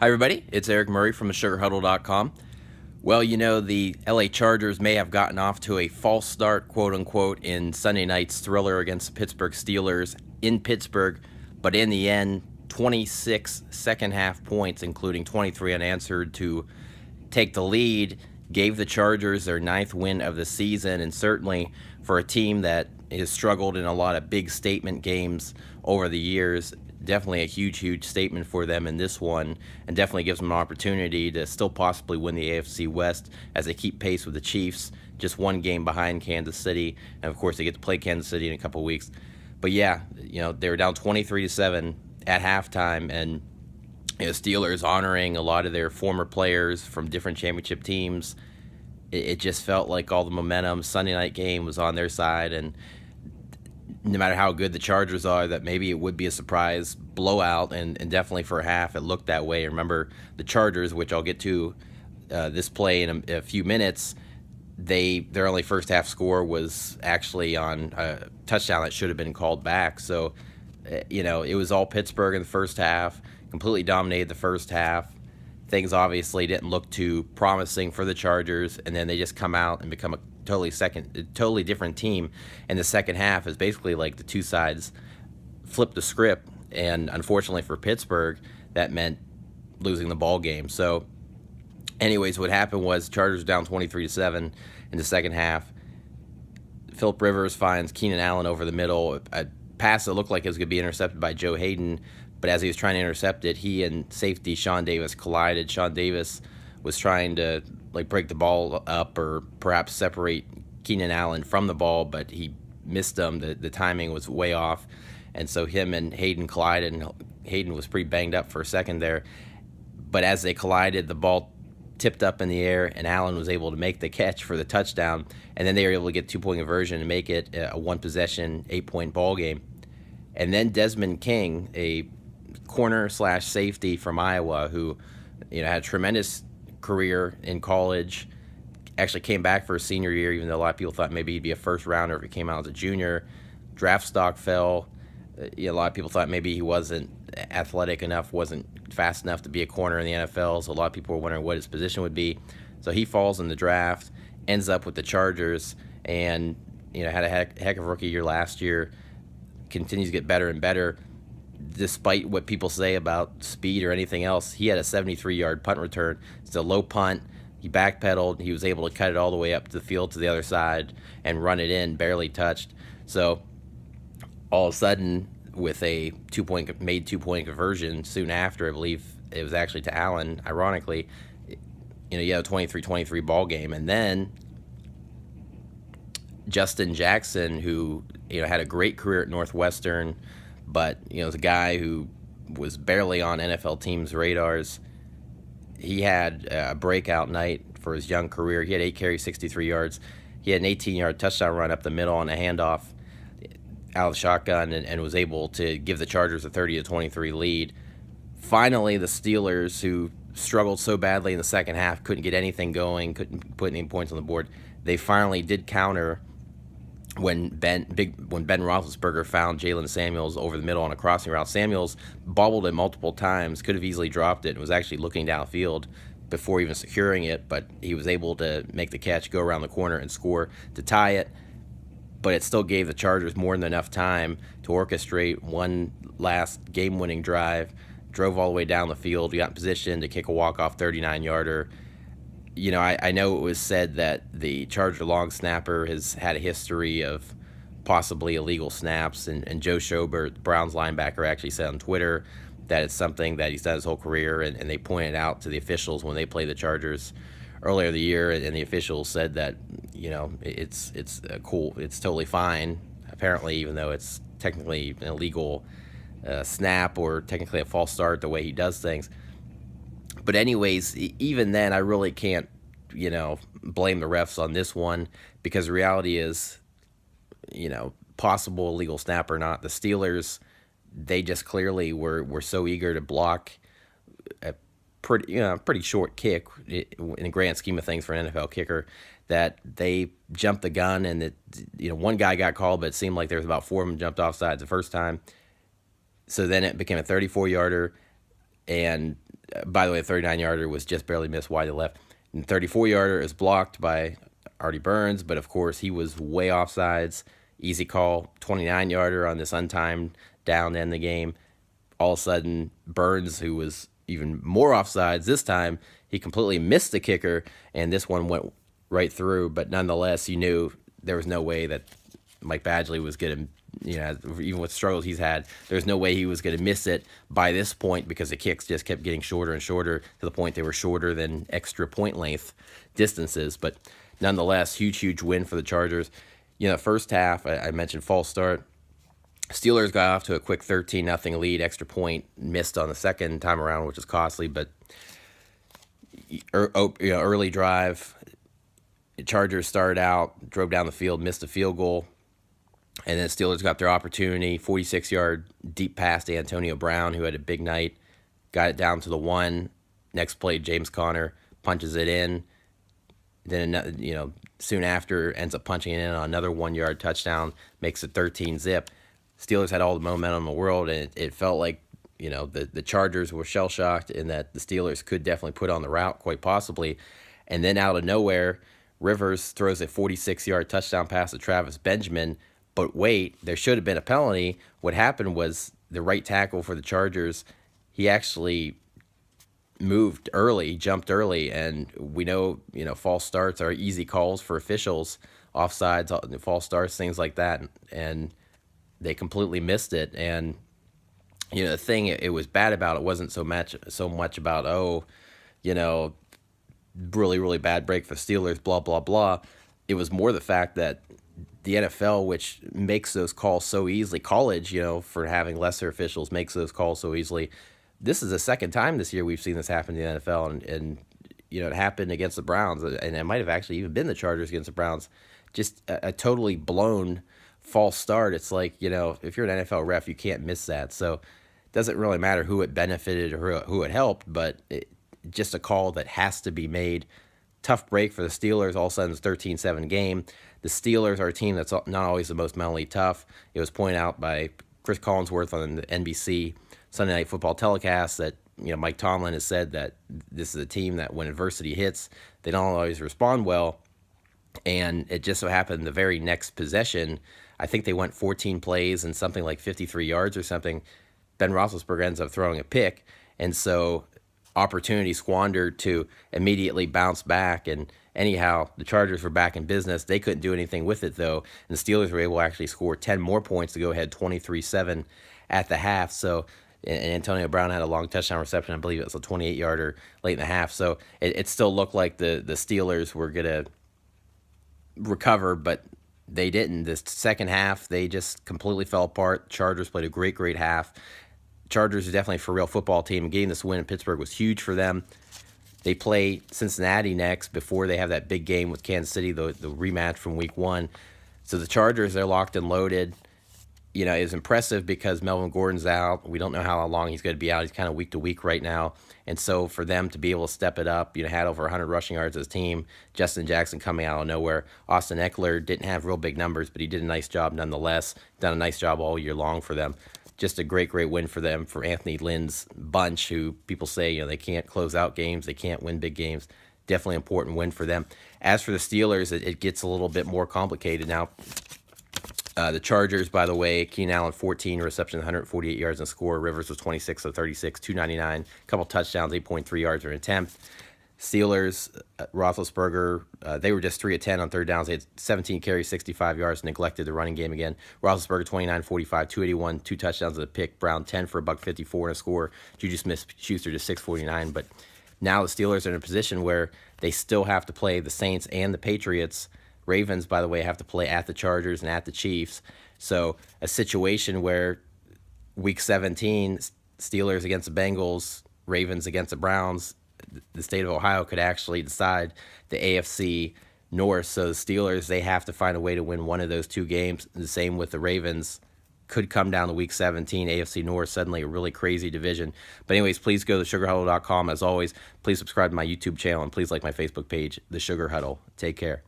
Hi, everybody. It's Eric Murray from the SugarHuddle.com. Well, the LA Chargers may have gotten off to a false start, quote unquote, in Sunday night's thriller against the Pittsburgh Steelers in Pittsburgh, but in the end, 26 second half points, including 23 unanswered, to take the lead, gave the Chargers their 9th win of the season, and certainly for a team that has struggled in a lot of big statement games over the years, definitely a huge statement for them in this one, and definitely gives them an opportunity to still possibly win the AFC West as they keep pace with the Chiefs, just one game behind Kansas City, and of course they get to play Kansas City in a couple weeks. But yeah, they were down 23-7 at halftime, and Steelers honoring a lot of their former players from different championship teams. It just felt like all the momentum Sunday night game was on their side, and no matter how good the Chargers are, that maybe it would be a surprise blowout, and definitely for a half it looked that way. Remember, the Chargers, which I'll get to this play in a few minutes, their only first half score was actually on a touchdown that should have been called back. So, it was all Pittsburgh in the first half, completely dominated the first half. Things obviously didn't look too promising for the Chargers, and then they just come out and become a totally different team in the second half. Is basically like the two sides flipped the script, and unfortunately for Pittsburgh, that meant losing the ball game. So, anyways, what happened was Chargers down 23-7 in the second half. Phillip Rivers finds Keenan Allen over the middle, a pass that looked like it was going to be intercepted by Joe Hayden, but as he was trying to intercept it, he and safety Sean Davis collided. Sean Davis was trying to break the ball up or perhaps separate Keenan Allen from the ball, but he missed him. The timing was way off, and so him and Hayden collided, and Hayden was pretty banged up for a second there. But as they collided, the ball tipped up in the air, and Allen was able to make the catch for the touchdown, and then they were able to get 2-point conversion and make it a one-possession, 8-point ball game. And then Desmond King, a corner/safety from Iowa, who had a tremendous career in college, actually came back for his senior year, even though a lot of people thought maybe he'd be a first rounder if he came out as a junior. Draft stock fell. A lot of people thought maybe he wasn't athletic enough, wasn't fast enough to be a corner in the NFL, so a lot of people were wondering what his position would be. So he falls in the draft, ends up with the Chargers, and had a heck of a rookie year last year, continues to get better and better. Despite what people say about speed or anything else, he had a 73-yard punt return. It's a low punt. He backpedaled. He was able to cut it all the way up to the field to the other side and run it in, barely touched. So all of a sudden, with a two-point conversion soon after, I believe it was actually to Allen, ironically, you had a 23-23 ball game. And then Justin Jackson, who had a great career at Northwestern, but as a guy who was barely on NFL teams' radars, he had a breakout night for his young career. He had 8 carries, 63 yards. He had an 18-yard touchdown run up the middle on a handoff out of the shotgun, and was able to give the Chargers a 30-23 lead. Finally, the Steelers, who struggled so badly in the second half, couldn't get anything going, couldn't put any points on the board, they finally did counter when Ben Roethlisberger found Jalen Samuels over the middle on a crossing route. Samuels bobbled it multiple times, could have easily dropped it, and was actually looking downfield before even securing it, but he was able to make the catch, go around the corner, and score to tie it. But it still gave the Chargers more than enough time to orchestrate one last game-winning drive, drove all the way down the field, got in position to kick a walk-off 39-yarder. I know it was said that the Charger long snapper has had a history of possibly illegal snaps, and Joe Schobert, Browns linebacker, actually said on Twitter that it's something that he's done his whole career, and they pointed out to the officials when they played the Chargers earlier in the year, and the officials said that it's cool, it's totally fine, apparently, even though it's technically an illegal snap or technically a false start the way he does things. But anyways, even then, I really can't, blame the refs on this one, because the reality is, possible illegal snap or not, the Steelers, they just clearly were so eager to block a pretty short kick in the grand scheme of things for an NFL kicker, that they jumped the gun, and one guy got called, but it seemed like there was about 4 of them jumped offsides the first time. So then it became a 34-yarder, and By the way, the 39-yarder was just barely missed wide to left. And 34-yarder is blocked by Artie Burns, but of course he was way offsides. Easy call. 29-yarder on this untimed down to end the game. All of a sudden, Burns, who was even more offsides this time, he completely missed the kicker, and this one went right through. But nonetheless, you knew there was no way that Mike Badgley was going to, even with struggles he's had, there's no way he was going to miss it by this point, because the kicks just kept getting shorter and shorter to the point they were shorter than extra point length distances. But nonetheless, huge win for the Chargers. First half, I mentioned false start. Steelers got off to a quick 13-0 lead, extra point missed on the second time around, which is costly, but early drive, the Chargers started out, drove down the field, missed a field goal, and then the Steelers got their opportunity, 46-yard deep pass to Antonio Brown, who had a big night, got it down to the 1. Next play, James Conner punches it in. Then, soon after, ends up punching it in on another 1-yard touchdown, makes it 13-zip. Steelers had all the momentum in the world, and it felt like, the Chargers were shell-shocked and that the Steelers could definitely put on the route, quite possibly. And then out of nowhere, Rivers throws a 46-yard touchdown pass to Travis Benjamin. But wait, there should have been a penalty. What happened was the right tackle for the Chargers, he actually moved early, jumped early, and we know, false starts are easy calls for officials, offsides, false starts, things like that, and they completely missed it. And the thing it was bad about it wasn't so much about really bad break for Steelers, blah blah blah. It was more the fact that the NFL, which makes those calls so easily, college, for having lesser officials, makes those calls so easily. This is the second time this year we've seen this happen in the NFL, and it happened against the Browns, and it might have actually even been the Chargers against the Browns. Just a totally blown false start. It's like, if you're an NFL ref, you can't miss that. So it doesn't really matter who it benefited or who it helped, but just a call that has to be made. Tough break for the Steelers. All of a sudden, it's 13-7 game. The Steelers are a team that's not always the most mentally tough. It was pointed out by Chris Collinsworth on the NBC Sunday Night Football telecast that Mike Tomlin has said that this is a team that when adversity hits, they don't always respond well. And it just so happened the very next possession, I think they went 14 plays and something like 53 yards or something. Ben Roethlisberger ends up throwing a pick, and so opportunity squandered to immediately bounce back. And anyhow, the Chargers were back in business. They couldn't do anything with it, though, and the Steelers were able to actually score 10 more points to go ahead 23-7 at the half. So, and Antonio Brown had a long touchdown reception. I believe it was a 28-yarder late in the half. So it still looked like the Steelers were going to recover, but they didn't. This second half, they just completely fell apart. Chargers played a great half. Chargers are definitely a for real football team. Getting this win in Pittsburgh was huge for them. They play Cincinnati next before they have that big game with Kansas City, the rematch from Week 1. So the Chargers, they're locked and loaded. It's impressive because Melvin Gordon's out. We don't know how long he's going to be out. He's kind of week to week right now. And so for them to be able to step it up, had over 100 rushing yards as a team. Justin Jackson coming out of nowhere. Austin Eckler didn't have real big numbers, but he did a nice job nonetheless. Done a nice job all year long for them. Just a great win for them, for Anthony Lynn's bunch, who people say, they can't close out games, they can't win big games. Definitely important win for them. As for the Steelers, it gets a little bit more complicated now. The Chargers, by the way, Keenan Allen, 14 receptions, 148 yards and score. Rivers was 26 of 36, 299, a couple touchdowns, 8.3 yards per attempt. Steelers, Roethlisberger, they were just 3 of 10 on third downs. They had 17 carries, 65 yards, neglected the running game again. Roethlisberger, 29-45, 281, 2 touchdowns at a pick. Brown, 10 for $154 and a score. Juju Smith-Schuster to 649. But now the Steelers are in a position where they still have to play the Saints and the Patriots. Ravens, by the way, have to play at the Chargers and at the Chiefs. So a situation where Week 17, Steelers against the Bengals, Ravens against the Browns, the state of Ohio could actually decide the AFC North. So the Steelers, they have to find a way to win one of those two games. The same with the Ravens. Could come down to Week 17, AFC North, suddenly a really crazy division. But anyways, please go to sugarhuddle.com. As always, please subscribe to my YouTube channel, and please like my Facebook page, The Sugar Huddle. Take care.